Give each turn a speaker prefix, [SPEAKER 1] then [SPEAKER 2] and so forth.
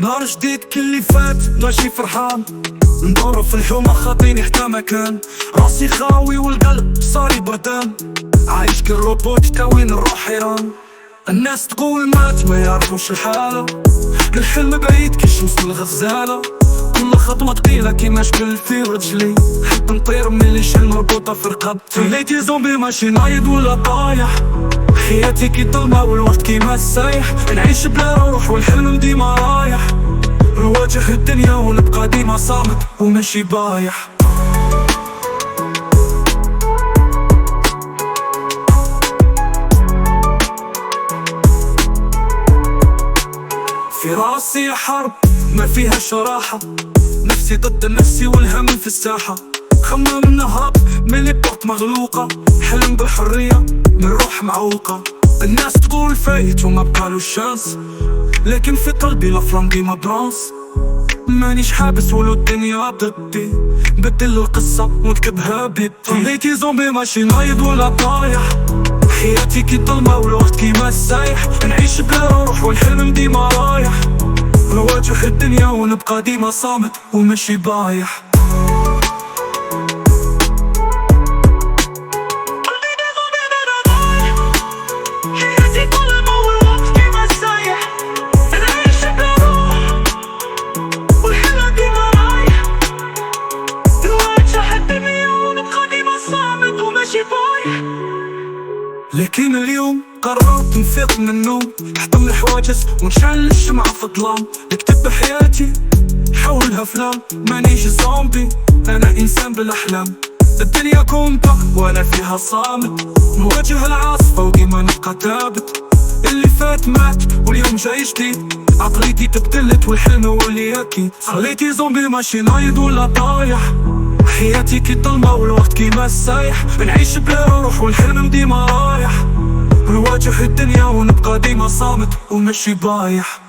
[SPEAKER 1] نهار جديد كل اللي فات ماشي فرحان، ندور في الحومة خاطيني حتى مكان، راسي خاوي والقلب صاري بردان، عايش كالروبوت تاوين الروح حيران. الناس تقول مات ما يعرفوش الحالة، الحلم بعيد كي الشمس الغزالة، كل خطوة تقيلة كيما شكل في رجلي، حب نطير من اللي شل مربوطة في رقبتي. ليتي زومبي ماشي نايض ولا طايح، حياتي كي ظلمة والوقت كيما السايح، نعيش بلا روح والحلم ديما رايح، نواجه الدنيا ونبقى ديما صامت وماشي بايح. في راسي حرب ما فيها شراحة، نفسي ضد نفسي والهم في الساحة، خمام النهار من البورت مغلوقة، حلم بالحرية من روح معوقة. الناس تقول فايت وما بقالوش شانس، لكن في قلبي الافلام ديما برانس، مانيش حابس ولو الدنيا ضدي، بدل القصة ونكتبها بيدي. ليتي زومبي ماشي نايض ولا طايح، حياتي كي ظلمة والوقت كيما السايح، نعيش بلا روح والحلم ديما رايح، نواجه الدنيا ونبقى ديما صامت وماشي بايح. لكن اليوم قررت نفيق من النوم، نحطم الحواجز ونشعل الشمعة في الظلام، نكتب بحياتي حولها افلام، مانيش زومبي انا انسان بالاحلام. الدنيا كومبا وانا فيها صامت، نواجه العاصفة وديما نبقى ثابت، اللي فات مات واليوم جاي جديد، عقليتي تبدلت والحلم واللي اكيد. خليتي زومبي ماشي نايض ولا طايح، حياتي كي ظلمة والوقت كيما السايح، بنعيش بلا روح والحلم ديما رايح، نواجه الدنيا ونبقى ديما صامت وماشي بايح.